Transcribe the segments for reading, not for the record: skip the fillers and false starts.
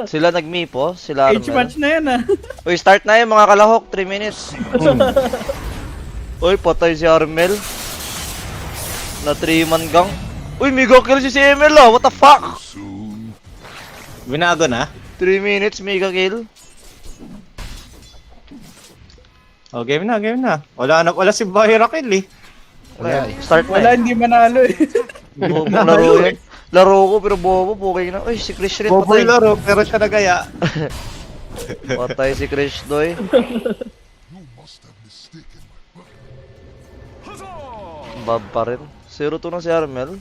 Sila nagmipo, sila Age Armel. match na yan ah. Uy, start na yun mga kalahok, 3 minutes. Uy, patay si Armel. Na 3-man gang. Uy, mega kill si CML ah, what the fuck? Binago na? 3 minutes, mega kill. Oh, game na, game na. Wala si Bahirakill eh. Start na Wala, eh. hindi manalo eh. Bobong laro yan. Laro ko pero bobo, pukay na. Uy, si Chris rin Boboy patay. laro, pero siya nagaya. Patay si Chris Doy. Bob pa rin. 0-2 na si Armel.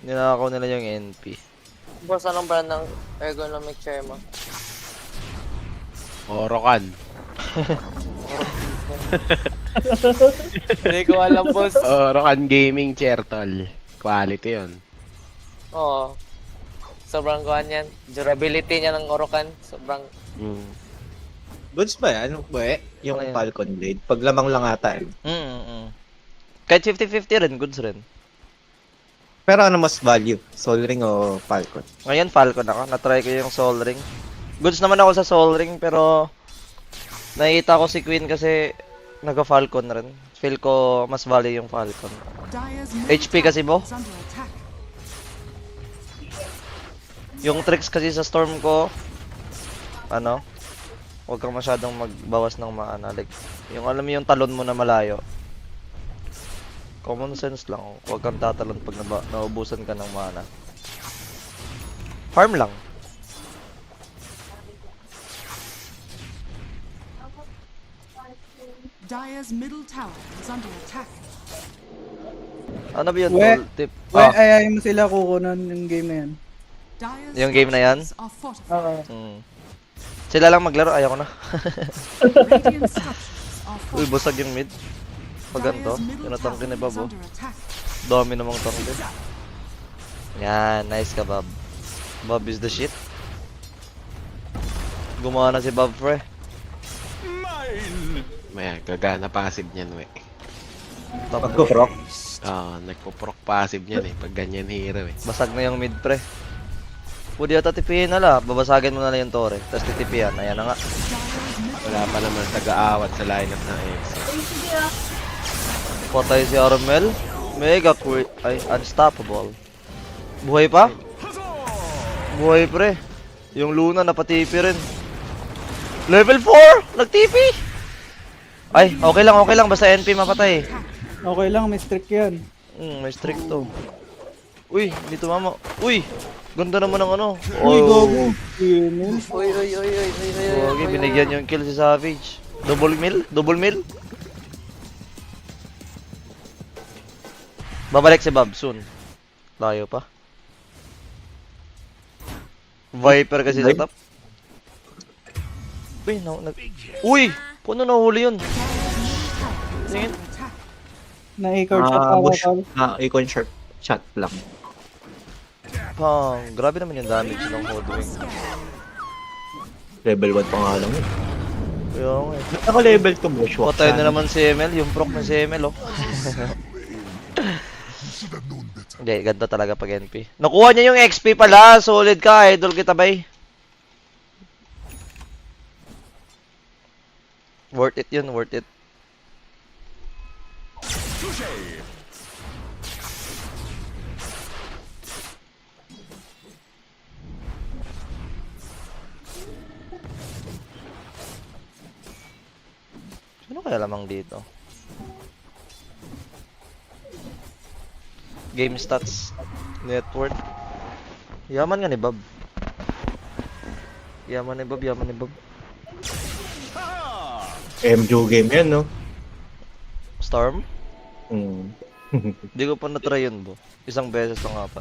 Ninakaw nila yung NP. Boss, anong brand ng ergonomic chair mo? Orokan. Hindi ko alam, boss. Orokan gaming chair, tol. Quality yun. Oo. Sobrang kuhan yan. Durability niya ng Orokan. Sobrang... Goods ba yan? Ba yung Ano yan? Falcon Blade? Paglamang lang ata eh. Kahit 50-50 rin, goods rin. Pero ano mas value? Soul Ring o Falcon? Ngayon, Falcon ako. Na-try ko yung Soul Ring. Goods naman ako sa Soul Ring, pero... Nakita ko si Queen kasi... Naga-Falcon rin. Feel ko mas value yung Falcon. HP kasi, Bo. Yung tricks kasi sa Storm ko... Ano? Huwag kang masyadong magbawas ng mana. Like, yung alam mo yung talon mo na malayo. Common sense lang. Huwag kang tatalon pag naubusan ka ng mana. Farm lang. Dire's middle tower is under attack. Ano ba yun? We- Tol? Tip. Well, ayayin mo sila kukunan yung game na yan. Dire's Yung game na yan? structures are fortified. Oo. Sila lang maglaro. Ayaw ko na. Radiant structures are Uy, fortified. busag yung mid. Pag ganito, Dire's middle tinatangke ni tower Bob. is Oh. under attack. Dami namang tangke. Yan, nice ka, Bob. Bob is the shit. Gumana si Bob, pre. May gagana passive niyan, we. Pagko-proc? Nagpo-proc passive niyan eh. Pag ganyan hero eh. Basag na yung mid, pre. Pwede yata tipihin na lang. Babasagin mo na lang yung tore. Tapos titipihan. Ayan na nga. Wala pa naman taga-awat sa lineup ng X. Patay si Armel. Mega quick. Ay, unstoppable. Buhay pa? Buhay, pre. Yung Luna napatipi rin. Level 4! Nagtipi! Ay, okay lang. Basta NP mapatay. Okay lang, may streak yan. May streak to. Uy, hindi tumama. Uy! Ganda naman ng ano. Uy, gogo. Yun yun. Uy. Okay, binigyan yung kill si Savage. Double mill. Babalik si Bob soon. Layo pa. Viper kasi sa top. Uy, Uy! Puno nahuli yun. Tingin. Na-card shot pa Bush. tol. Icon shot. Shot lang. Pang, grabe naman yung damage ng Hoodwing. Level 1 pa nga lang yun. Kaya nga eh. Ba't ako level 2 bush? Patay na naman si ML, yung proc na si ML oh. Hindi, ganda talaga pag NP. Nakuha niya yung XP pala, solid ka, idol kita bay. Worth it yun, worth it. Sino kaya lamang dito? Game stats, network. Yaman nga ni Bob. Yaman ni Bob. MJO game yan, no? Storm? Hmm. Hindi ko pa na-try yun, bo. Isang beses lang nga pa.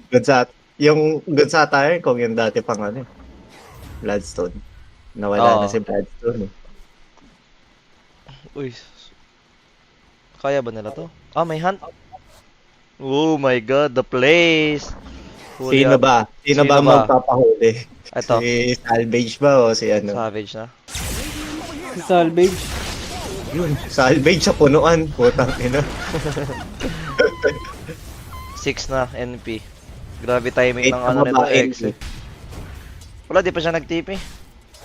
Good sa tayo kung yung dati pang ano eh. Bloodstone. Nawala na si Bloodstone eh. Uy. Kaya ba nila to? Ah, may hunt. Oh my god, the place. Huli Sino up. ba? Sino ba Sino ba? magpapahuli? Ito. Si Salvage ba o si ano? Savage na. Si Salvage. Yun, Salvage sa punuan. Putang ina. 6 na, NP. Grabe timing Eight ng na ano nito, babae, X eh. Wala, di pa siya nag-TP.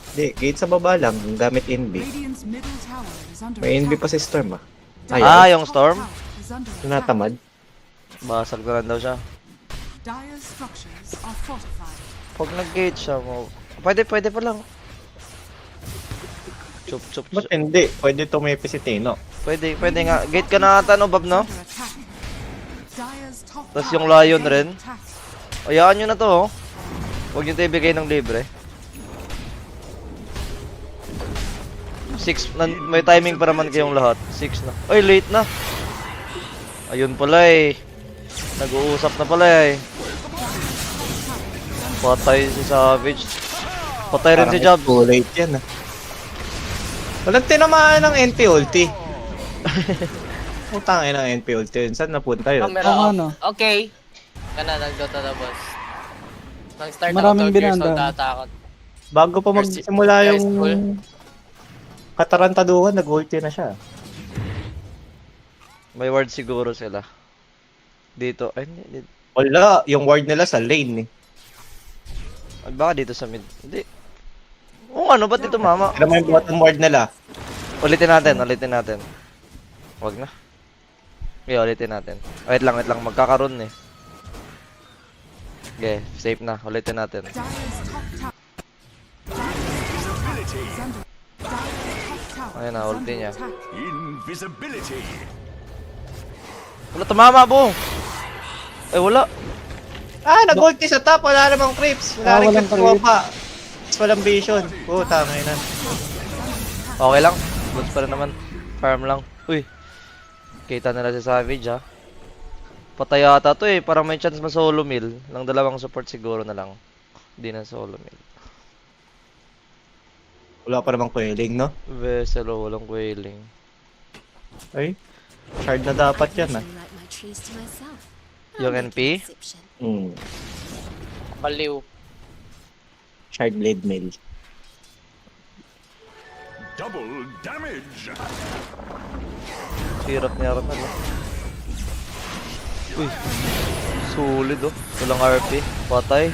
Hindi, gate sa baba lang. Gamit NB. Radiant's middle tower is under May NB attack. pa si Storm ah. Ah, Ayaw. yung Storm? Tower is under attack. Tinatamad. Basag na lang daw siya. Dire's structures are fortified. Pag nag-gate siya mo. Pwede pa lang. Chup, chup, Ba't chup. hindi? Pwede tumipi si Tino. Pwede nga. Gate ka na ata, no, Bob, no? Under attack. Dire's top Tas tower yung Lion is under rin. attack. Ayaan nyo na to, oh. Huwag nyo tayo ibigay ng libre. 6, may timing pa naman kayong lahat. 6 na. Ay, late na. Ayun pala eh. Nag-uusap na pala eh. Patay si Savage. Patay rin si Jab. Too late yan ah. Walang tinamaan ng NP ulti. Putangin ng NP ulti yun. Saan napunta yun? Camera Oo, off. ano? Okay. Kana, nag-Dota na boss. Nag-start Maraming ako 12 years old, binanda. tatakot. Bago pa magsimula Yes, yung cool. katarantaduhan, nag-ulti na siya. May ward siguro sila. Dito. Ay, hindi. Wala, yung ward nila sa lane eh. Ay, baka dito sa mid. Hindi. Oo, ano? Ba't dito, mama? Kaya may bottom ward nila. Ulitin natin. Wag na. Okay, ulitin natin. Wait lang. Magkakaroon eh. Okay, safe na. Ulitin natin. Dire's top tower. Dire's top tower Ayun na, is ulti under niya. attack. Invisibility. Wala, tumama, bo! Eh, wala. Ah, nag-ulti sa top. Wala namang creeps. Wala rin walang creeps sa baba. Tapos walang vision. Tangay na. Okay lang. Goods pa rin naman. Farm lang. Uy. Kita nila si Savage, ha. Patay ata to eh. Parang may chance ma-solo mill. Lang dalawang support siguro na lang. Hindi na solo mill. Wala pa namang quelling, no? Vessel, walang wailing. Ay, shard na dapat yan ah. Like my trees to myself. Yung I'll make NP? an exception. Baliw. Shard blade mail. Double damage. Hirap niya rin na. Uy. Solid oh. Walang RP. Patay.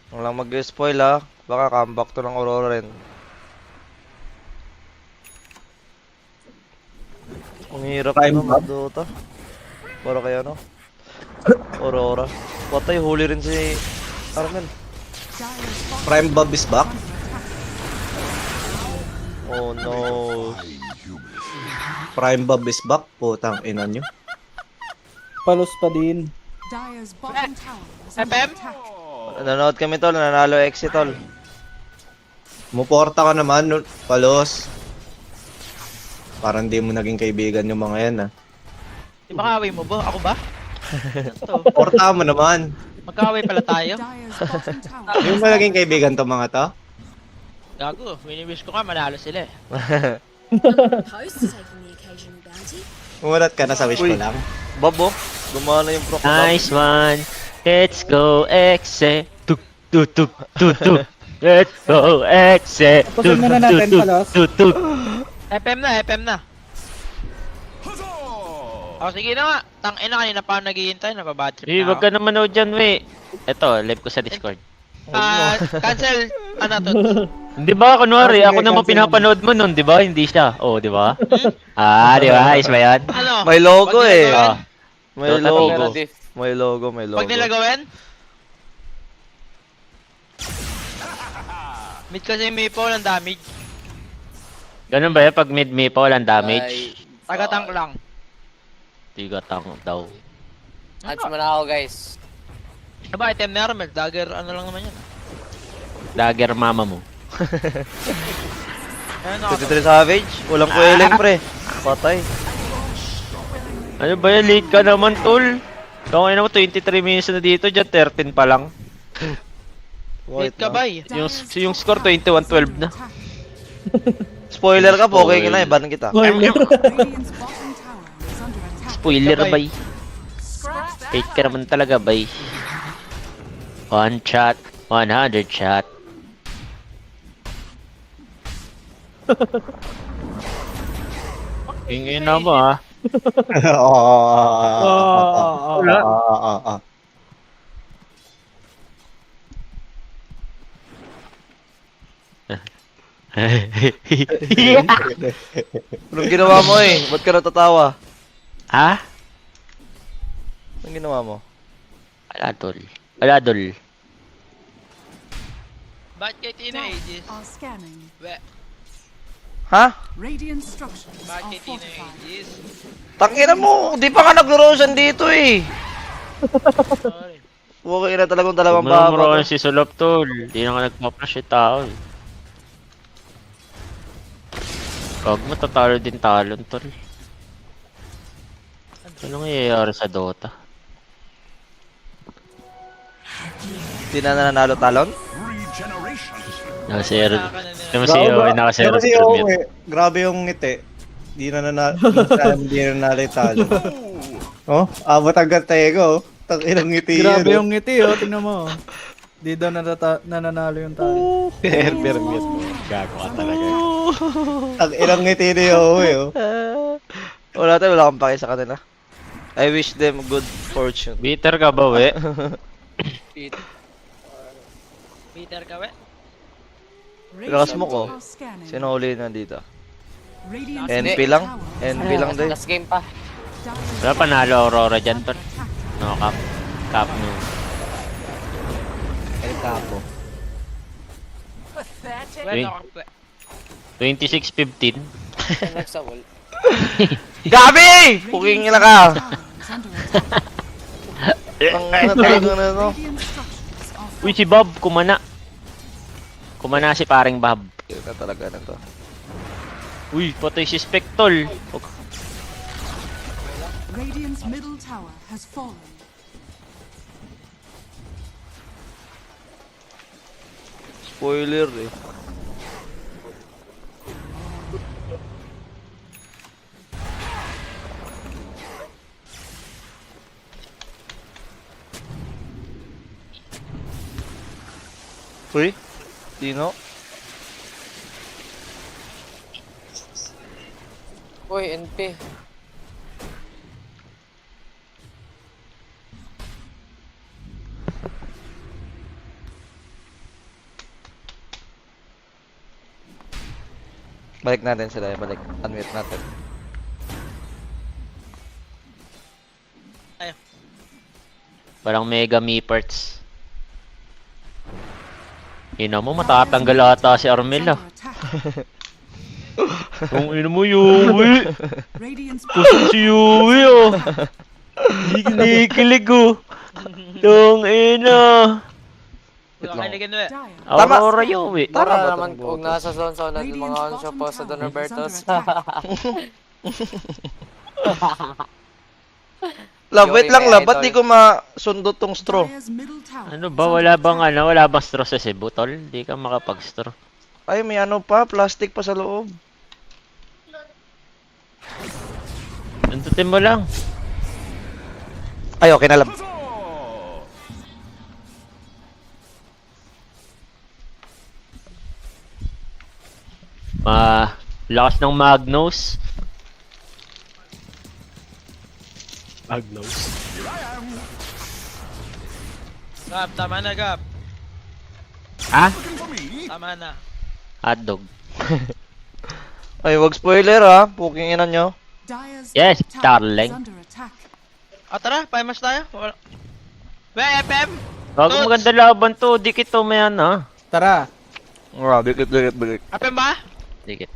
Walang mag-spoil ha. Baka comeback to ng Aurora rin. Ang hirap Prime na mag-Dota. Para kaya no? Aurora. Patay, huli rin si Armel. Dire's bottom Prime Bob is back. Oh no. Prime Bob is back. Putang ina nyo. Palos pa din. Dire's bottom tower is under FM? attack. Nanonood kami tol, nanalo exit tol. Muporta ka naman, Palos. Parang di mo naging kaibigan yung mga yan ah. Di ba kaaway mo ba? Ako ba? Ito, Porta mo naman. magkaaway pala tayo. Dire's bottom tower Di mo ba naging kaibigan tong mga to? Gago, wini-wish ko nga manalo sila eh. Opposed to taking the occasional bounty. Umulat ka na sa wish Uy. ko lang. Babo, gumana yung proc. Nice one. Let's go, Exe. Tuk, tuk, tuk, tuk, tuk. Let's go, Exe. Tapusin muna natin, Palos. tuk, tuk. FM na. O sige na nga, tangina kanina pa ako naghihintay, nababatrip Eh, na wag ako. ka na manood dyan, we. Eto, live ko sa Discord. Cancel, ano to? Di ba, kunwari, Ah, sige, ako naman cancel pinapanood mo nun, di ba? Hindi siya. Oh, di ba? Di ba? Ayos ba yan? Ano? May logo Wag eh. nila gawin? May Dota logo. Pero diff. May logo. Pag nila gawin? Mid kasi may po ng damage. Ganun ba yan? Pag mid-me pa, walang damage? Taga-tank lang. Tiga tang daw. Hatch mo na ako guys. Aba, item na Armel, dagger ano lang naman yan. Dagger mama mo. Ayun ako. 23 Savage, walang quelling pre. Patay. Ano ba yan? Late ka naman, tol. Kung ano mo, 23 minutes na dito, dyan 13 pa lang. Late ka bay. Yung score 21-12 na. Spoiler ka po, okay na, ban kita. Radiant's bottom tower is under attack. Spoiler, Sabay. bay. Hate ka naman talaga, bay. One shot, 100 shot. Ingin na mo ah. Oo. Anong ginawa mo eh? Ba't ka natatawa? Ha? Anong ginawa mo? Aladol. Aladol. Ba't kayo teenagers? Are scanning. Ha? Radiant structures Ba't are kayo fortified. teenagers? Tangina mo! Di pa ka nag-rosen dito eh! Sorry. Okay na talagang Huwag dalawang mo naman baba. roon si Sulop tol. Di na ka nagpa-flash yung tao eh. Huwag mo tatalo din talon tol. Ano nangyayari sa Dota? Di na nanalo talon? Regeneration. Nakasero. Naka na nila. Ito si Owe, nakasero Grabe si si Kermit. Owe. Grabe yung ngiti. Di na nanalo yung talo. Oh, abot agad tayo. Ilang ngiti Grabe yun. yung ngiti, oh. Tingnan mo. Di daw nananalo yung tayo. Kermit mo. Gago ka talaga. Ilang ngiti ni Owe, oh. Wala wala akong pake sa kanila. I wish them good fortune. Bitter ka ba, we? Peter ka ba? Lakas mo ko. Are scanning. Sino uli nandito? Radiant NP lang? NP lang din. Last game pa. Dyer's Wala panalo Aurora dyan tol. attack. No, cap no. El Capo. Wait. 26-15. Next sa wall. Gabi! Puking nila ka! Tower is under attack. Ang ano talaga na no? Radiant structures are Uy, si Bob, kumana. Kumana si paring Bob. Yun na talaga na to. Uy, patay si Spectol. Radiant's middle tower has fallen. Spoiler eh. Uy, Tino? Uy, NP. Balik natin sila, balik. Unmute natin. Walang mega me parts. Ina mo, matatanggal ata si Armel ah. Under attack. Kung ina mo, Yui. Radiant's Pusok si Yui oh. Hindi kinikilig oh. Yung ina. Wait Wala lang. kayo na. Dire Tama. Aurora Yui. Tama Tara ba naman tong kung botas? nasa zone sa ulan ng mga Radiant's onsho bottom po sa tower Don is Robertos. under attack. Love, wait Joking, lang love. idol. Ba't di ko masundot tong straw? Dire's middle tower Ano is ba, under wala bang attack. wala bang straw sa Cebu, tol? Di ka makapag-straw. Ay, may ano pa, plastic pa sa loob. Tuntutin mo lang. Ay, okay na love. Lakas ng Magnus. Agnos. Gab, tama na Gab. Ha? Tama na. Hotdog. Ay, wag spoiler ha. Puking ina nyo. Dire's Yes, top tower darling. is under attack. Tara, paimas tayo. FM! Bago maganda laban to, dikit to mayan ha. Tara. Bigit. FM ba? Dikit.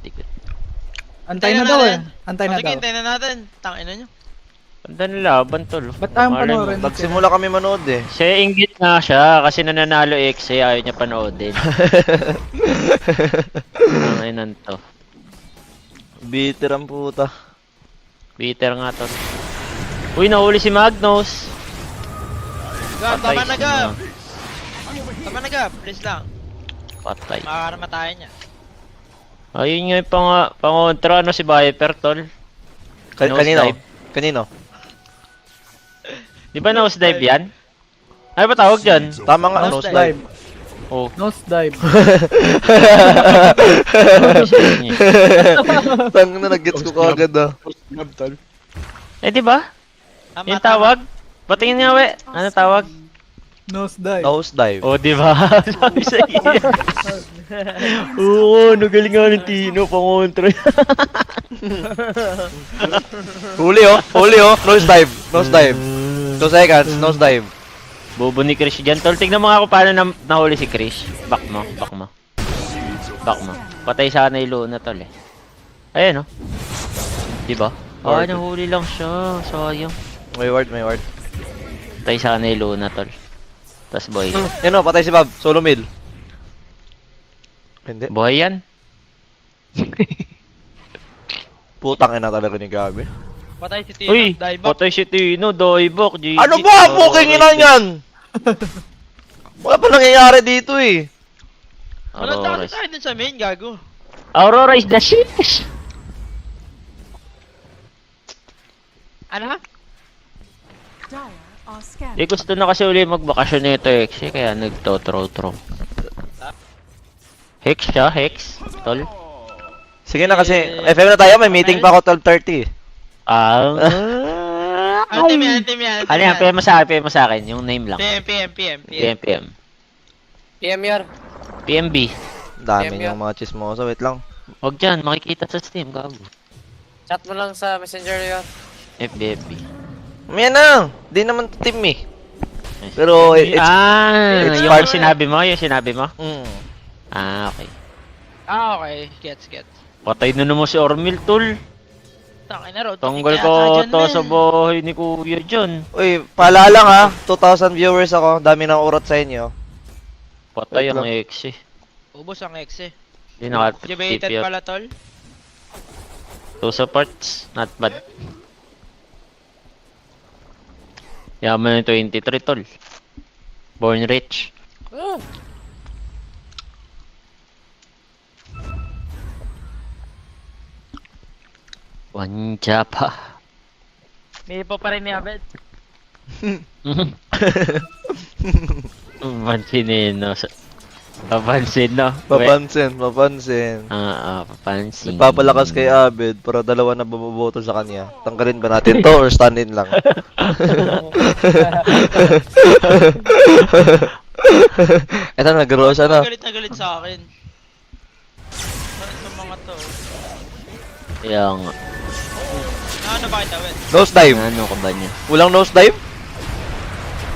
Antay Antayin na daw eh. natin. Antay na Sige, daw. hintayin na natin. Tangina nyo. Ganda ng laban tol. Ba't tayong Malay mo. panoorin? Nagsimula kami manood eh. Siya inggit nga siya kasi nananalo XA ayaw niya panoodin. Ang inan to. Bitter ang puta. Peter nga to. Uy, nahuli si Magnus. Gab, Patay tama na si Gab. Mag- Tama na Gab, please lang. Patay. Makakamatayan niya. Ayun nga yung pangontra ano si Viper tol. Nose Kanino? dive. Kanino? Di ba nose dive yan? Ano ba tawag dyan? Tama nga, Nose nose dive. Oh. Nose dive. Tang na nag-gets ko kagad ah. Eh, di ba? Tama, Yung tawag? Patingin nga, we. Ano tawag? Nose dive. Nose dive. Oh, di ba? Sabi sa iyo. Oo, nagaling nga ng Tino, pangontra. Huli oh. Nose dive. Nose dive. 2 seconds, nose dive. Bobo ni Chris dyan. Tol, tignan mo nga kung paano nahuli si Chris. Back mo. Patay sana yung Luna, tol eh. Ayan, oh. Diba? Ah, nahuli lang siya. Sayang. May ward. Patay sana yung Luna, tol. Tas boy. Yan o, patay si Bob. Solo mill. Hindi. Buhay yan. Putang ina talaga ni Gabi. Patay si Tino. Uy! Dive back. Patay si Tino. Doibok. GG. Ano ba? Puking ina yan! Wala pa nangyayari dito eh. Wala Aurora. tayo dun sa main, gago. Aurora is the shit. Ano ha? Dire are scanned. Eh, gusto na kasi uli magbakasyon nito, Hex. Eh, kaya nagto-throw. Hex siya, Hex. Tol. Sige na kasi, FM na tayo, may meeting pa ako 12:30. Ano team yan? Ano yan? PM mo sa akin. Yung name lang. PM. PM yor. PMB. Dami Yep. niyang mga chismosa, wait lang. Huwag dyan. Makikita sa Steam. Gago. Chat mo lang sa messenger yor. FBFB. May na, di naman team eh. Pero it's yung part- sinabi mo? Mm. Ah, okay. Okay. Gets. Patay na naman si Ormil, tol. Tangin na raw. Tanggal ko to sa bahay ni Kuya dyan. Uy, paalala lang ha, 2,000 viewers ako, dami ng urot sa inyo. Patay Wait ang lang. ex eh. Ubos ang ex eh. Di Activated nakatipiyat. pala, tol. Two supports, not bad. Yaman yung 23, tol. Born rich. Wanja pa. May ipo pa rin ni Abed. Pansinin, no? Papansin, no? Papansin. Papansin. Nagpapalakas kay Abed para dalawa na baboboto sa kanya. Tanggalin ba natin to or stand-in lang? Eto, nag-rosa na. Galit na galit sa akin. Sa mga to. Kaya nga. Ano ba kita, Abed? Nose dive. Ano ka ba niya? Walang nose dive?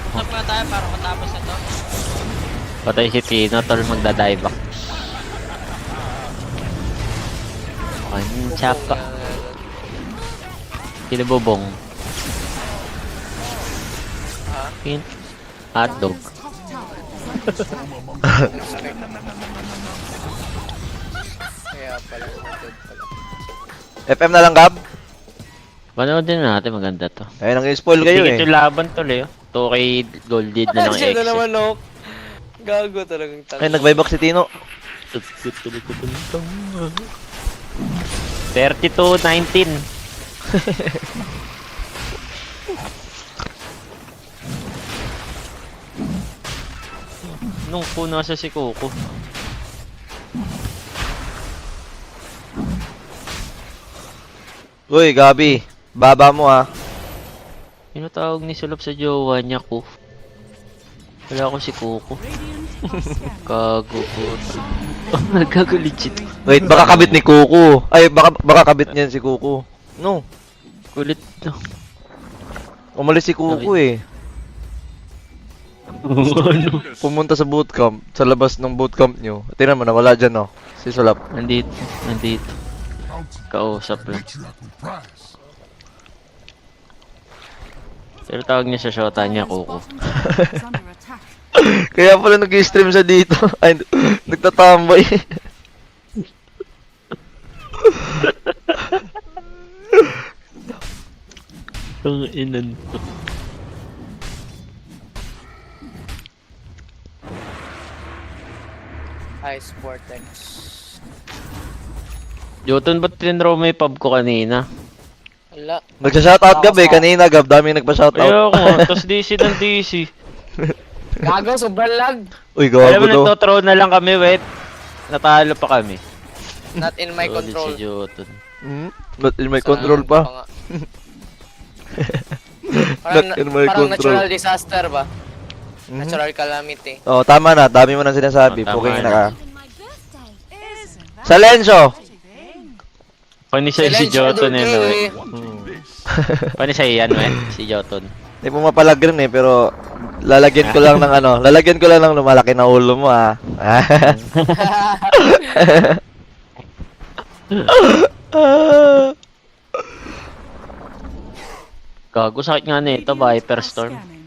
Usap na tayo para matapos na to. Patay si Tino, tol, magda-dive back. Wanja pa. Kinabobong. Pin. Hotdog. Kaya pala. Good pala. FM na lang, Gab. Panood din natin, maganda to. Ayun, nang-spoil kayo Tingin eh. yung laban tol eh. 2K gold lead na ng Siya X. na naman, no? Gago talagang Ay, tanga. nag-buyback si Tino. 32-19. Nung po nasa si Coco. Uy, Gabi. Baba mo ah. Tinatawag ni Sulop sa jowa niya ko. Wala ko si Coco. Kago ko. Nagkagulit. Wait, baka kabit ni Kuku. Ay, baka kabit niyan si Kuku. No, Kulit to. umalis si Kuku eh. Ano? Pumunta sa bootcamp, sa labas ng bootcamp nyo. Tingnan mo, nawala dyan oh. Si Sulap. Nandito. Kausap lang. Pero tawag niya sa shota niya, Coco. Is under attack. Kaya pala nag-stream siya dito. Ay, nagtatambay. Ang inan to. Ice Vortex. Jotun, ba't tinraw mo yung pub ko kanina? Wala. Nagsha-shoutout Gab eh. Kanina Gab, daming nagpa-shoutout. Ayoko, tas DC ng DC. Gago, sobrang lag. Uy, Alam gago mo, to. nagtothrow na lang kami, wait. Natalo pa kami. Not in my Solid control. Si Jotun. Not in my Sa- control pa. nga. Parang, Not in my parang control. natural disaster ba? Natural calamity. Oh, tama na. Dami mo nang sinasabi. Oh, tama Puking na. na ka. Even my birthday. Isn't that Silencio! Panisay si Jotun eh, no, eh. Hmm. Panisay yan, we. Si Jotun. Hindi po mapalag rin eh, pero lalagyan ko lang ng ano, lalagyan ko lang ng lumalaki na ulo mo ah. Gago, sakit nga nito, Viper are Storm. scanning.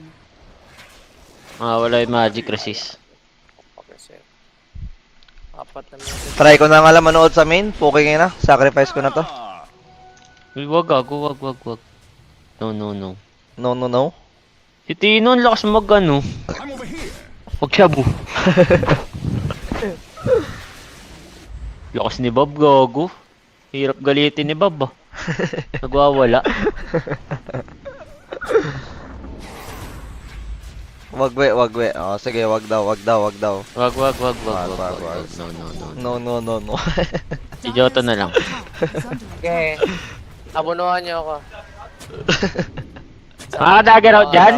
Wala yung magic resist. Okay, sir. Apat na minutes. Try ko na nga lang manood sa main. Puking na. Sacrifice ko na to. Uy, wag, gago, wag. No. No, no, no. Si Tino, ang lakas mag ano. I'm over here. Wag siya, bu. Lakas ni Bob, gago. Hirap galitin ni Bob, ah. Nagwawala. Wag we. Oh, sige, wag daw. Wag. Wag. No. No. Si Jotun na lang. Is under attack. Okay. Abunuhan niyo ako. Dagger out dyan?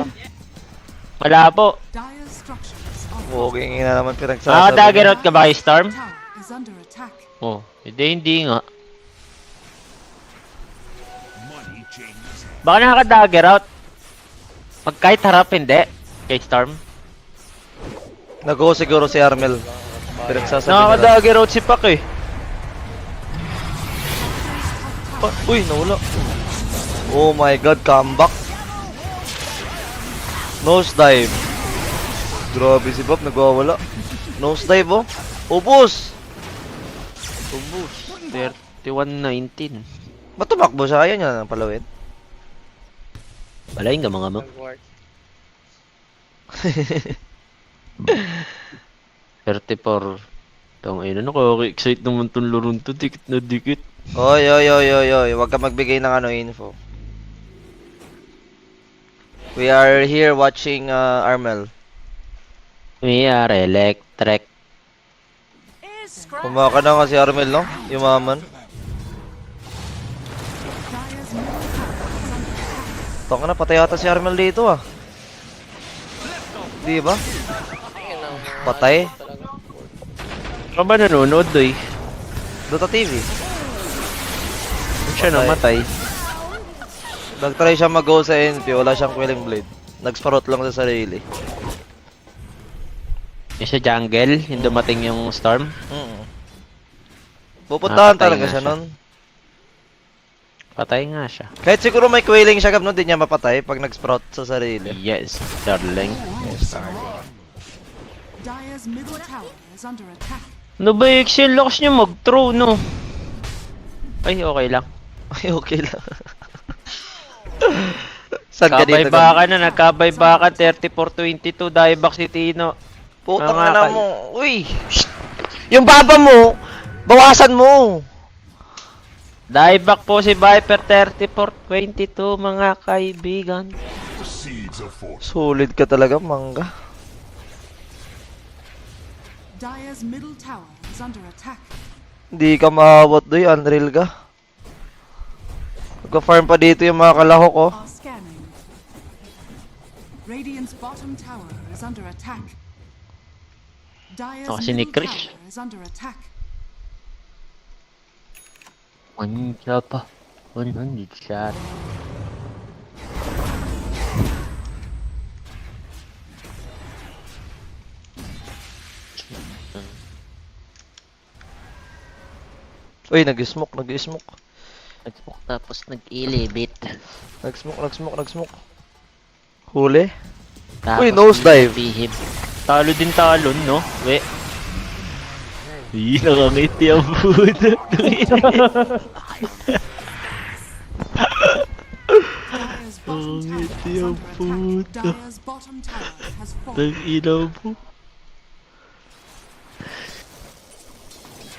Wala po. Dire's structures are Puking na naman pinagsasabi. Dagger out ka ba kay Storm? tower is under attack. Oh, hindi nga. Money changes. Baka nakaka-dagger out. Pag kahit harap, hindi. Kay Storm. Nag-go siguro si Armel. Pinagsasabi na lang. Nakaka-dagger out si Pak eh. Uy, nawala. Oh my god, comeback. Nose dive. Grabe si Bob, nagwawala. Nose dive oh. Ubus! 31-19. Ba't tumakbo siya? Ayaw niya ng palawin. Balayin ka mga mo. Nag-work. 34. Tang ina, nakaka-excite naman tong laro to. Dikit na dikit. Oy. Huwag ka magbigay ng ano info. We are here watching Armel. We are electric. Is scratch. Kumaka na nga si Armel, no? Yumaman. Dire's middle tower is under attack. Taka na, patay ata si Armel dito ah. Di ba? Ayun ang mga Patay? talaga. Ano ba nanonood, doy? Dota TV. Ba't siya namatay? Nag-try siya mag-go sa NP, wala siyang Quelling Blade. Nag-sparot lang sa sarili. Yung sa jungle, yung dumating yung storm. Pupuntahan Patay talaga nga siya siya. nun. Patay nga siya. Kahit siguro may Quelling siya, no, di niya mapatay pag nag-sprout sa sarili. Yes, darling. Dire's middle tower is under attack. Ano ba yung Excel? Lakas niya mag-throw, no? Ay, okay lang. Ay, okay lang. Saan ka dito? Kabay-baka na, nagkabay-baka 34-22, dieback si Tino. Putang Mga na kal- mo. Uy! Yung baba mo, bawasan mo. Dieback po si Viper 34-22, mga kaibigan. The seeds of force. Solid ka talaga, mangga. Dire's middle tower is under attack. Hindi ka maawat doy, unreal ka. Magka-farm pa dito yung mga kalahok, oh. Are scanning. Radiant's bottom tower is under attack. Dire's Kasi ni middle Krish. tower is under attack. Mancha pa. 100 shot. Uy, nag-smoke. Nag-smoke tapos nag-elevate. Nag-smoke. Huli. Tapos Uy, nosedive. bihib. Talo din talon, no? We. Hindi, nakangiti ang puto. Dire's bottom tower is under attack. Dire's bottom tower has fallen. Tag-ilaw po.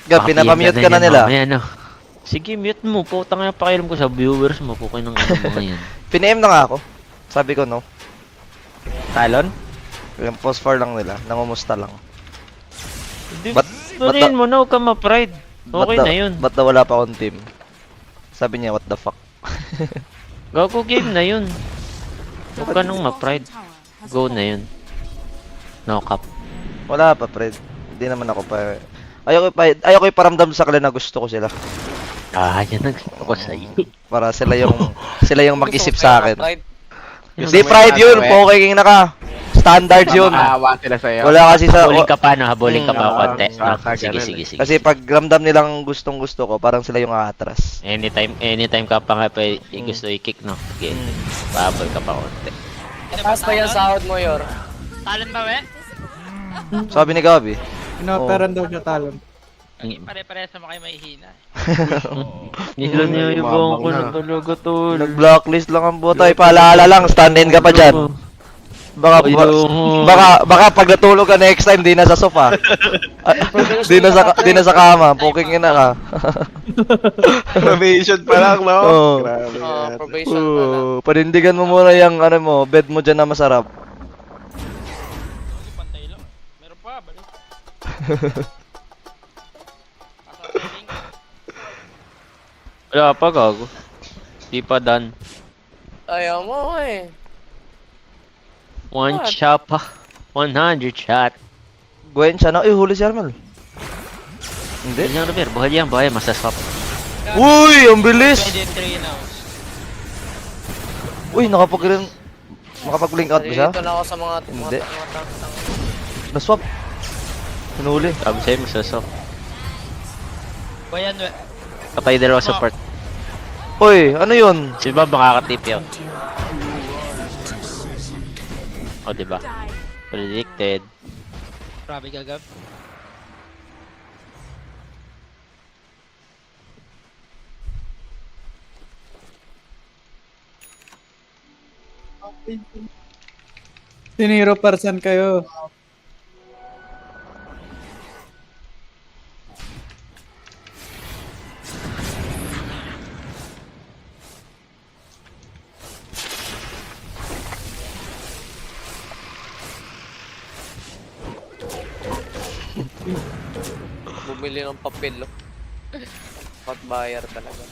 Gab, pinapamute ka na nila. Mamaya, no? Sige, mute mo. Putang na pakialam ko sa viewers mo. Pukay ng ano mga yan. Pina-M na nga ako. Sabi ko no. Talon? Yung post-far lang nila, nangumusta lang. Hindi, Ba't tuloyin mo na, huwag ka ma-pride. Okay na yun. Ba't na wala pa akong team? Sabi niya, what the fuck? Gago game na yun. Huwag ka nang ma-pride. Go na yun. No cap. Wala pa, Fred. Hindi naman ako pa. Ayoko iparamdam sa kanila na gusto ko sila. Ah, yan ang gusto ko sa iyo. Para sila yung mag-isip sa akin. Pride. Hindi pride yun, poking na ka. Standard yun. Maawa sila sa'yo. Wala kasi sa... Habulin ka pa, no? Habulin ka pa Mm, konti. No? saka Sige, ganun sige, sige. Kasi pag ramdam nilang gustong gusto ko, parang sila yung aatras. Anytime ka pa nga pa gusto i-kick, no? Sige. Pahabol ka pa konti. Taas pa yung sahod mo, Yor. Talon ba, we? Sabi ni Gabi. Inoperan daw niya talon. Pare-parehas naman kayo mahihina. Nila niya yung buong ko na talaga tol. Nag-blacklist lang ang botay. Paalala lang, stand-in ka pa dyan. Baka pag natulog ka next time, di na sa sofa. Di na sa kama, poking ina ka. Probation pa lang, no? Oo. Grabe yan. Probation pa lang. Panindigan mo muna yung ano mo, bed mo dyan na masarap. Pantay lang. Meron pa, balik. Wala pa gago. Di pa done. Ayaw mo eh. One What? shot pa. 100 shot. Gwen siya na, huli si Armel. Hindi. Hindi lang Robert, buhay yan, buhay. Masaswap. Uy, ang bilis! 23 now. Uy, nakapag-blink out ba siya? Dito na ako sa mga Hindi. tank. Na-swap. Hinuli. Sabi sa'yo, masaswap. Bayan, we. Kapay dalawa support. Uy, ano yun? Si Bob makakatip yun. O, diba? Predicted. Grabe gagab. Siniro person kayo. Bumili ng papel. Oh. Pagbayar talaga.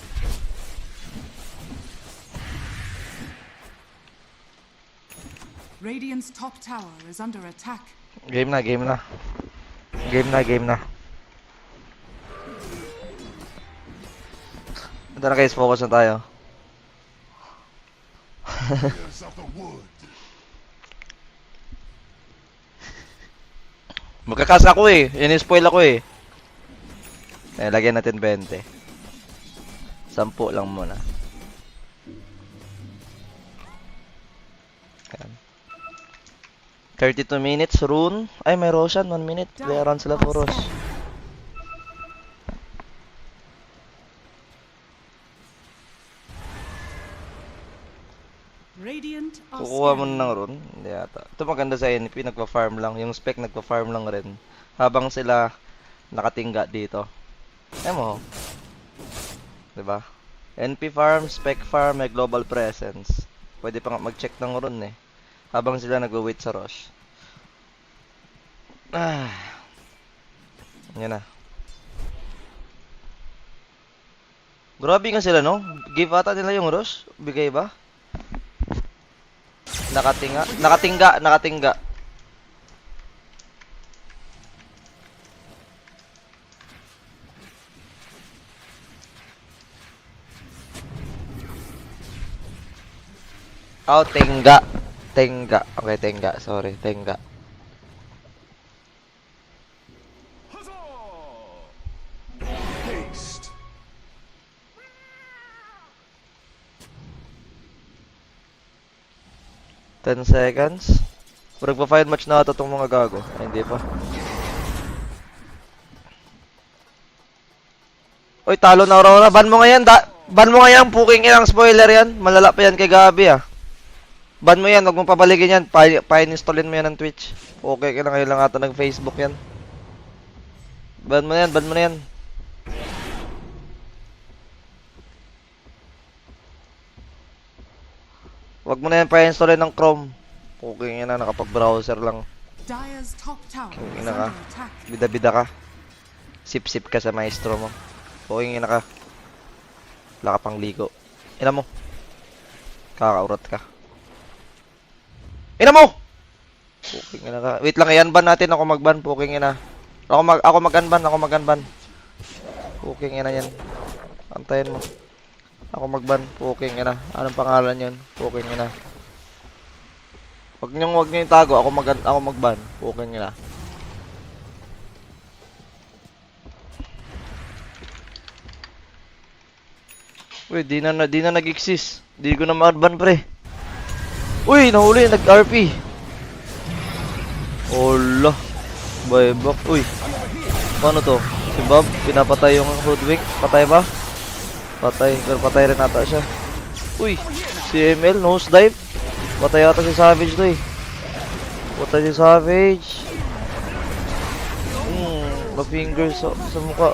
Radiant's top tower is under attack. Game na. Game na. Ito na guys, focus na tayo. Warriors of the wood. Magkakas ako eh. Ini-spoil ako eh. Lagyan natin 20. 10 lang muna. Ayan. 32 minutes, rune. Ay, may Roshan, 1 minute. May around sila for Rosh. Radiant are Kukuha mo scanning. na ng rune? Hindi yata. Ito maganda sa NP, nagpa-farm lang. Yung spec nagpa-farm lang rin. Habang sila nakatingga dito. Ay mo. Diba? NP farm, spec farm, may global presence. Pwede pa nga mag-check ng rune eh. Habang sila nag-wait sa Rosh. Yan na. Grabe nga sila no? Give ata nila yung Rosh? Bigay ba? Nakatingga. Oh, Tenga. Okay, Tenga. Sorry, Tenga. Haste. 10 seconds. Magpa-fight match na ata itong mga gago. Ay, hindi pa. Uy, talo na Aurora. Ban mo nga yan. Ban mo nga yan. Puking ilang spoiler yan. Malala pa yan kay Gabi ah. Ban mo yan. Huwag mong pabalikin yan. Pa-installin mo yan ng Twitch. Okay ka na kayo lang ata ng Facebook yan. Ban mo na yan. Huwag mo na yan pa-installin ng Chrome. Okay nga na. Nakapag-browser lang. Dire's top tower is Ina ka. under attack. Bida-bida ka. Sip-sip ka sa maestro mo. Pukingin na ka. Wala ka pang ligo. Ina mo. Kakaurat ka. Ina mo! Pukingin na ka. Wait lang, i-unban natin. Ako mag-ban. Pukingin na. Ako mag-unban. Pukingin na yan. Antayin mo. Ako mag-ban. Pukingin na. Anong pangalan yun? Pukingin na. Wag niyo itago. Ako mag-ban. Pukingin na. Uy, di na nag-exist. Di ko na ma-ban, pre. Uy, nahuli, nag-RP. Ola. Baybak. Uy. Paano to? Si Bob, pinapatay yung Hoodwink. Patay ba? Patay. Pero patay rin ata siya. Uy, si ML, nose dive. Patay ata si Savage to eh. Patay si Savage. Ma-fingers sa mukha.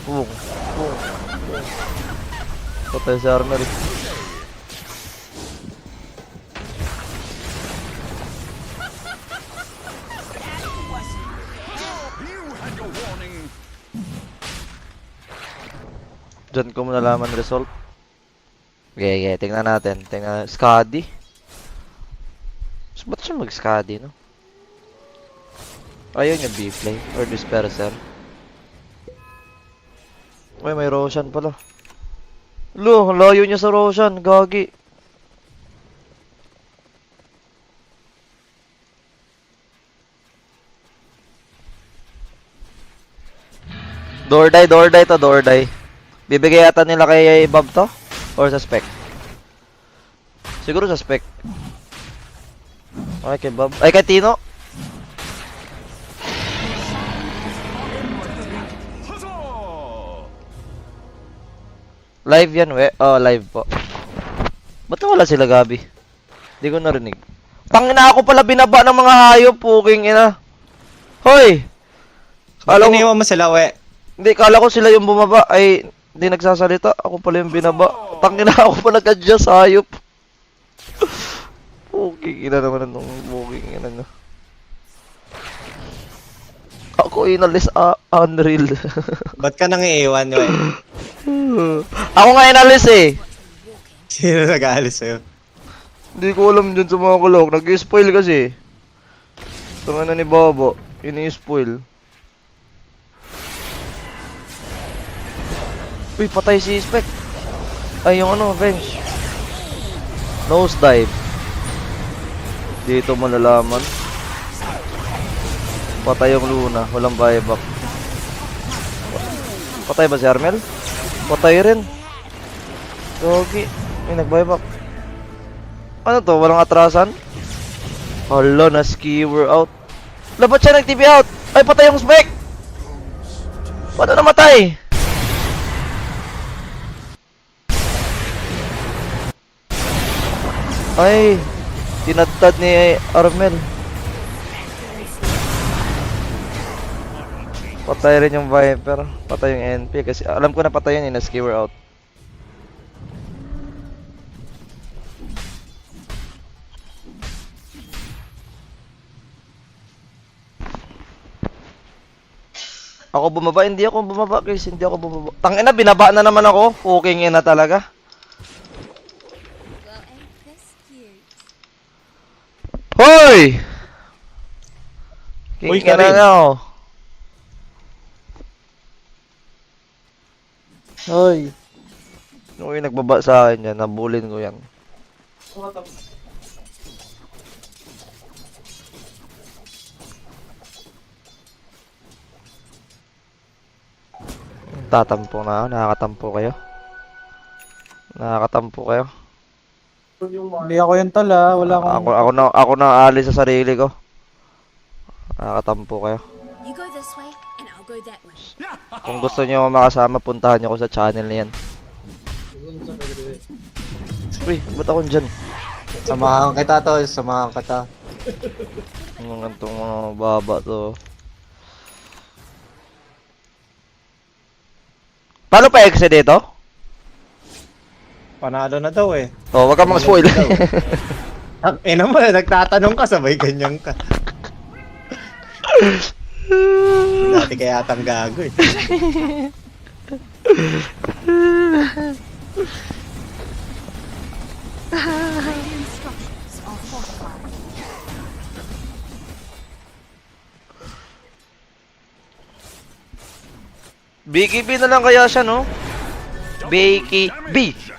Boom. Patay si Armory. Diyan ko nalaman result. Okay, tingnan natin. Tingnan, Skadi. Ba't siya mag-Skadi, no? Ayun yung B-play or disperser. Uy, may Roshan pala. Lo, layo niya sa Roshan. Gagi. Door die. Bibigay yata nila kay Bob to? Or sa spec? Siguro sa spec. Okay, kay Bob. Ay, kay Tino. Live yan, we. Oh, live po. Ba't wala sila, Gabi? Hindi ko narinig. Tangina ako pala binaba ng mga hayop, puking ina. Hoy! Kala Kala ko, mo sila, we. hindi, kala ko sila yung bumaba. Ay, hindi nagsasalita. Ako pala yung binaba. Tangina ako pa nag-adjust hayop. Puking ina naman nung puking ina na. Ako inalis Unreal. Ba't ka nang iiwan, we? Ako nga inalis eh. Sino nag-aalis sa'yo? Hindi ko alam dyan sa mga kulok. Nag-spoil kasi. Tanga na ni Bobo. Ini-spoil. Uy, patay si Spec. Ay, yung ano, Venge. Nose dive. Dito malalaman. Patay yung Luna. Walang buyback. Patay ba si Armel? Patay rin. Gogi. May nag-buyback. Ano to? Walang atrasan? Hala, na-skewer out. Labat siya nag-TV out. Ay, patay yung Spec. Paano namatay? Ay, tinadtad ni Armel. Patay rin yung Viper. Patay yung NP kasi alam ko na patay yun, na-skewer out. Ako bumaba? Hindi ako bumaba guys, hindi ako bumaba. Tangina, binaba na naman ako. Puking ina talaga. Well, ain't this cute? Hoy! Uy, King ina Karin. na ako. Hoy. Uy, nagbaba sa akin yan. Nabulin ko yan. Tatampo na ako. Nakakatampo kayo. Nakakatampo kayo. Hindi ako yung tala, wala akong... Ako na aalis sa sarili ko. Nakakatampo kayo. You go this way, and I'll go that way. Kung gusto niyo makasama, puntahan niyo ko sa channel na yan. Uy, ba't ako dyan? Samahan kita, tol. Samahan kita. Mga itong mga baba to. Paano pa exit dito? Panalo na daw eh. Oh, wag kang mag-spoil. Ang ina mo, nagtatanong ka, sabay ganyan ka. Dati kaya atang gago eh. Radiant structures are fortified. BKB na lang kaya siya, no? BKB.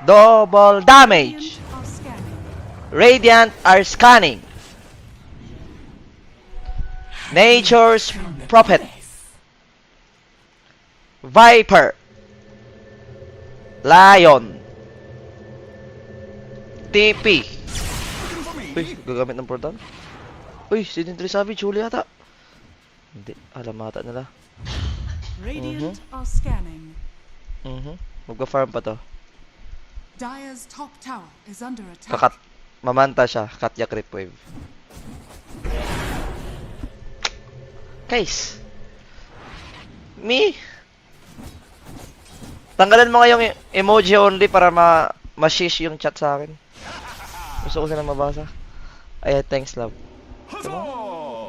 Double damage. Radiant are scanning. Radiant are scanning. Nature's Prophet. Viper. Lion. TP. Uy, gagamit ng portal. Uy, si Dintry Savage, huli ata. Hindi, alam ata nila. Radiant are scanning. Magpa-farm pa to. Dire's top tower is under attack. Kakat. Mamanta siya. Katya Creep Wave. Guys. Me. Tanggalan mo nga yung emoji only para ma-shish yung chat sa akin. Gusto ko sila mabasa. Ay, thanks love.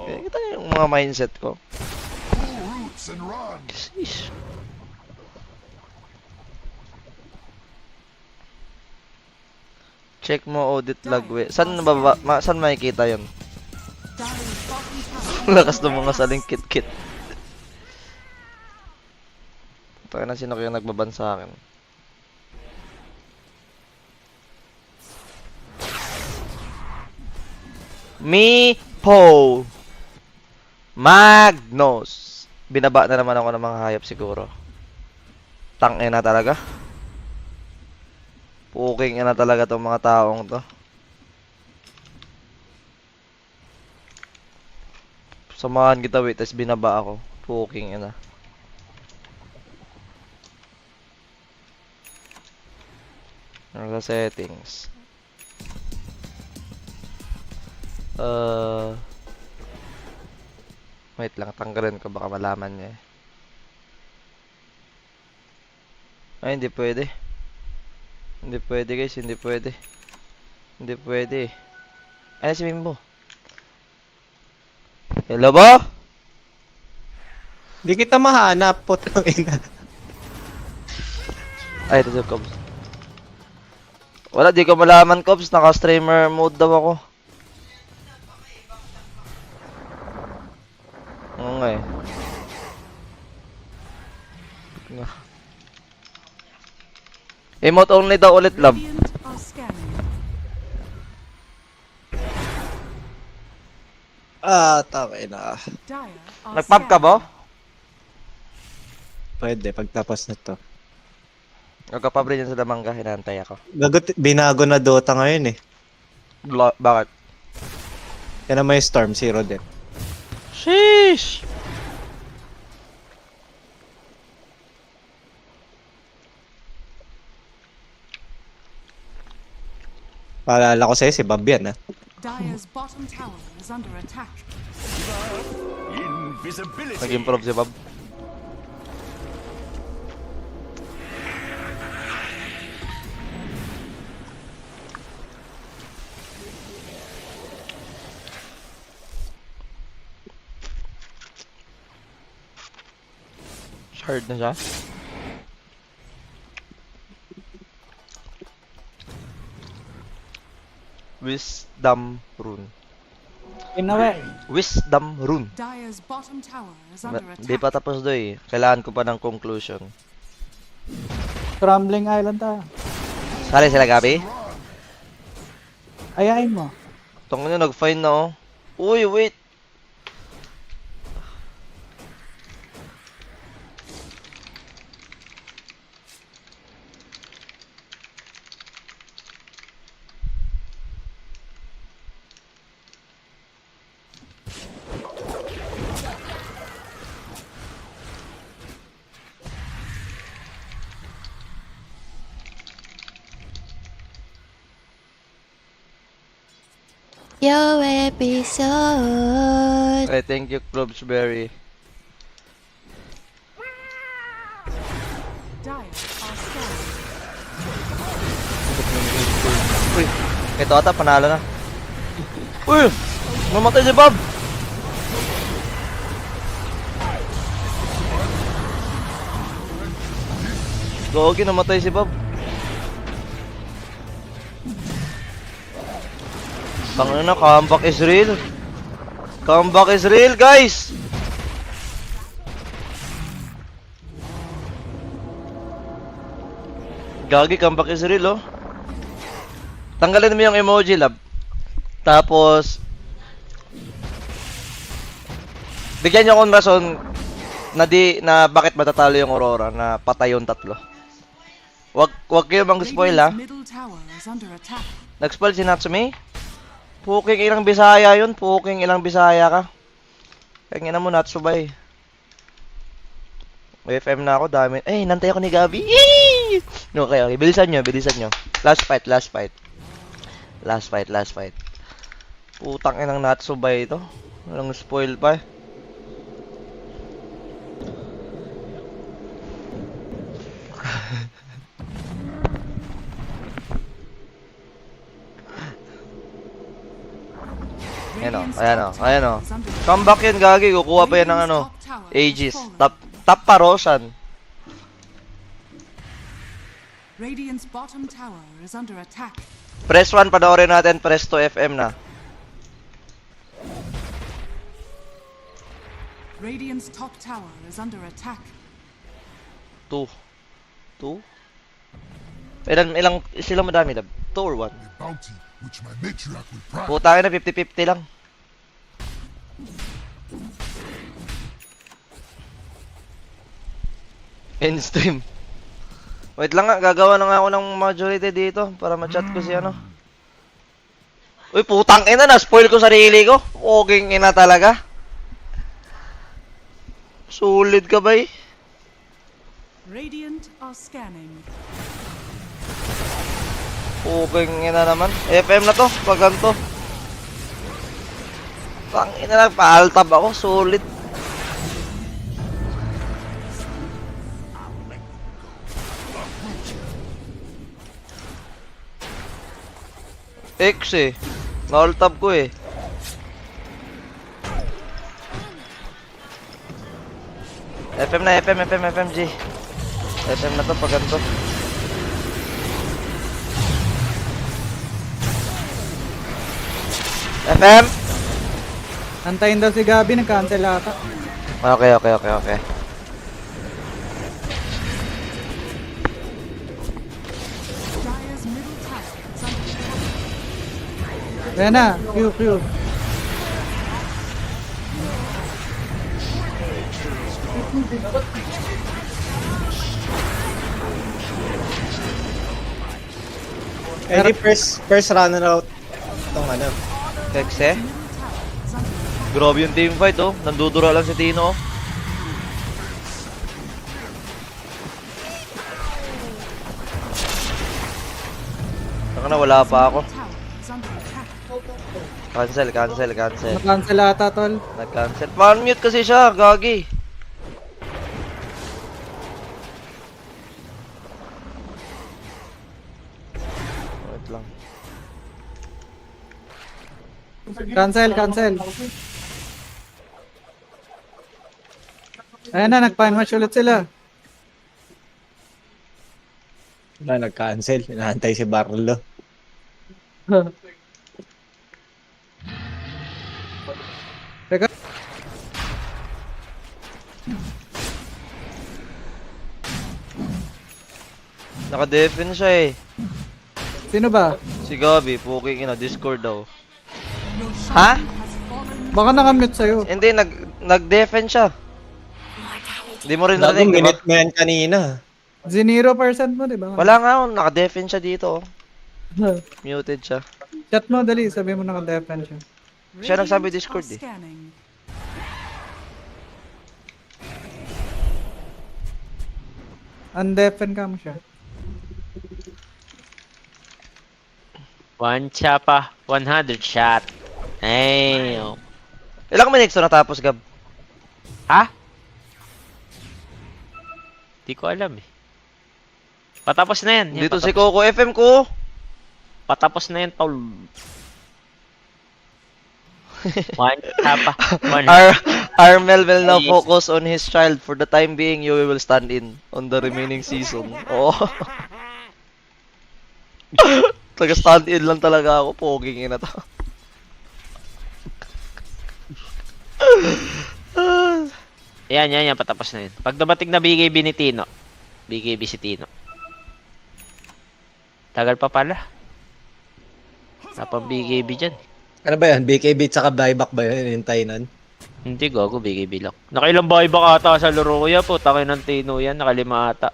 Kita niyo yung mga mindset ko. Pull roots and run. Sheesh. Check mo audit lagwe. Saan saan makikita 'yon? Dire's bottom tower. Lakas ng mga saling kit-kit. Tayo na sino kaya nagbaban sa akin. Meepo. Magnus. Binaba na naman ako ng mga hayop siguro. Tangina talaga. Puking na talaga tong mga taong to. Samahan kita wait, tapos binaba ako. Puking ina. Ano sa settings? Wait lang, tanggalin ko baka malaman niya eh. Ay, hindi pwede. Hindi pwede guys, hindi pwede. Hindi pwede. Ay, si Mimbo. Hello ba? Di kita mahanap, putang ina. Ay, ito si Cobbs. Wala, di ko malaman Cobbs. Naka-streamer mode daw ako. Oo nga eh. Emote only daw ulit, love. Radiant are scanning. Tama na. Dire are Nagpub ka ba? Pwede, pagtapos na to. Nagkapabre dyan sa Damangga, hinantay ako. Gagot, binago na Dota ngayon eh. Bakit? Yan na may Storm, zero din. Sheesh! Paalala ko sa'yo, si Bob yan ah. Dire's bottom tower is under attack. Invisibility. Nag-improve si Bob. Shard na siya. Wisdom rune. Inawe. Wisdom rune. Dire's bottom tower is under Di pa attack. tapos doy. Kailangan ko pa ng conclusion. Crumbling Island tayo. Sali sila gabi? Ayain mo. Tong nyo nag-fine na oh. Uy, wait. Your episode. Ay, thank you, Clubsberry. Dire are scanning. Ito ata, panalo na. Uy! Mamatay si Bob! Gogi, namatay si Bob. Tangina, comeback is real. Comeback is real, guys! Gagi, comeback is real, oh. Tanggalin mo yung emoji, lab. Tapos, bigyan niyo akong rason na bakit matatalo yung Aurora na patay yung tatlo. Wag kayo bang spoil, ha? Radiant's middle tower is under attack. Nag-spoil si Natsume? Puking ilang Bisaya yun. Puking ilang Bisaya ka. Kaya nga mo, Natsubay. May FM na ako, dami. Eh, nantay ako ni Gabi. Yee! Okay. Bilisan nyo. Last fight. Last fight. Putang inang Natsubay ito. Walang spoil pa eh. Ayan o. Comeback yan, Gagi. Kukuha pa yan ng ano, Aegis. Top pa, Roshan. Radiant's bottom tower is under attack. Press 1, panoorin natin. Press 2, FM na. Radiant's top tower is under attack. 2. Ilang sila madami, lab? 2 or 1? A bounty which my matriarch will pride. Putangin na, 50-50 lang. End stream. Wait lang nga, gagawa na nga ako ng majority dito para ma-chat ko si ano. Uy, putang ina na, spoil ko sarili ko. Poging ina talaga. Sulit ka ba eh? Radiant are scanning. Poging ina naman. FM na to, pag ganito. Tang ina lang, pa-altab ako, sulit. X eh. Na-altab ko eh. FM na, FM, G. FM na to, pag ganito. FM! Antayin daw si Gabi, nag-cancel ata. Okay. Dire's middle tower is under attack. Ayan na, Q. Eh, di first runner out. Itong ano. Hexe? Grabe yung team fight oh. Nandudura lang si Tino oh. Saka na, wala pa ako. Tower is under attack. Cancel. Nag-cancel ata, tol. Nag-cancel. Pa-unmute kasi siya, gagi. Wait lang. Cancel. Ayan na, nag-fine match ulit sila. Wala, nag-cancel. Inaantay si Barlo. Teka, Naka-defense siya eh. sino ba? Si Gabi, puking ina, Discord daw. Ha? Baka nakamute sa'yo. Hindi, nag-defense siya. Hindi mo rin Gago, narinig, di ba? minute mo yan kanina. 0% mo, di ba? Wala nga, oh, naka-defense siya dito. Oh. Muted siya. Chat mo, dali. Sabi mo naka-defend siya. Siya nagsabi Radiant Discord are eh. scanning. Undefend ka mo siya. One chapa, 100 shot. Damn. Ilang minutes na natapos, Gab? Ha? Di ko alam eh. Patapos na yan. Dito si Coco FM ko. Patapos na yan, tol. One tapa. One. Armel will now Yes. focus on his child. For the time being, you will stand in on the remaining season. Oh. Taga-stand in lang talaga ako. Poging ina to. Yan, patapos na yun. Pag dumating na BKB ni Tino. BKB si Tino. Tagal pa pala. Napang BKB dyan. Ano ba yan? BKB tsaka buyback ba yun? Hintay nun? Hindi, gago, BKB lang. Nakailang buyback ata sa laro ko yan po. Takay ng Tino yan, nakalima ata.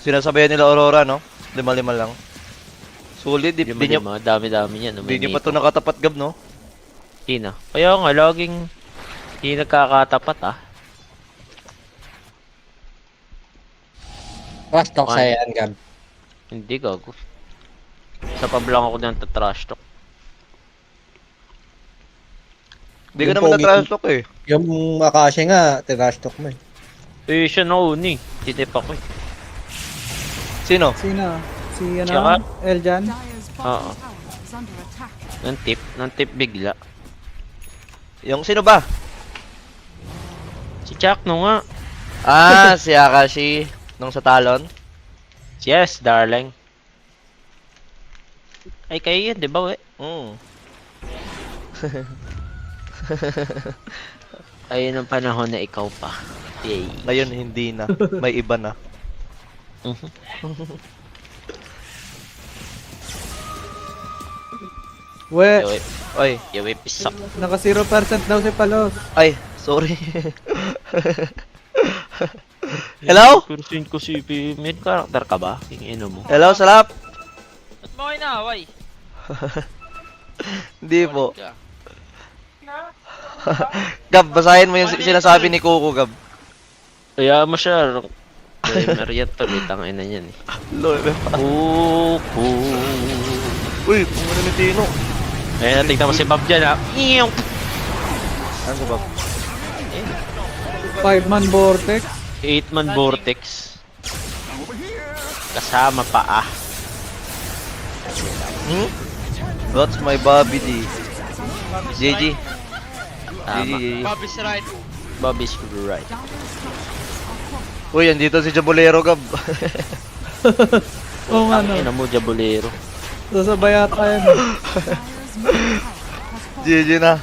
Sinasabayan nila Aurora, no? 5-5 lang. Sulit, di nyo Lima, dami-dami yan. di nyo pa ito nakatapat, Gab, no? Tino. Kaya nga, laging hindi nagkakatapat ah. Trash talk Ano? sa'yo yan, Gab. Hindi, gago. Sa pablang ako ng trash talk. Di ka Yung naman pogi- na-trash talk eh. Yung Akashi nga, trash talk mo eh. Eh, siya na uni. Tinip ako eh. Sino? Sino? Si Tsaka- ano? Eljan? Dire's Oo. bottom tower is under attack. Nang tip bigla. Yung sino ba? Si Chuck no nga. Ah, si Akashi. Nung sa talon. Yes, darling. Ay, kayo yun, di ba, we? Mm. Ayun ang panahon na ikaw pa. Yay. Ngayon, hindi na. May iba na. Mhm. We, Yawi, Ay, yawi, pisak. naka 0% daw si Palos. ay, sorry. Hello? Percent ko si mid character ka ba? Yung ino mo. Hello, Salap? Ba't mo kayo naaway? Hindi po. Gab, basahin mo yung sinasabi ni Kuko, Gab. Kaya mo siya. Gamer yan tuloy, tangin na yan eh. Lol. Kuku. Uy, kung ni Tino. Ayun, tignan mo si Bob dyan ha. Iyong. Ano ba? 5-man vortex. 8-man vortex. Kasama pa ah. Hmm? That's my Bobby D. GG. Tama. GG. Bobby's right. Bobby's right. Uy, andito si Jabolero, Gab. Oo nga no. Ina mo, Jabulero. Sasabay ata yan. Dire's middle tower has fallen. GG na.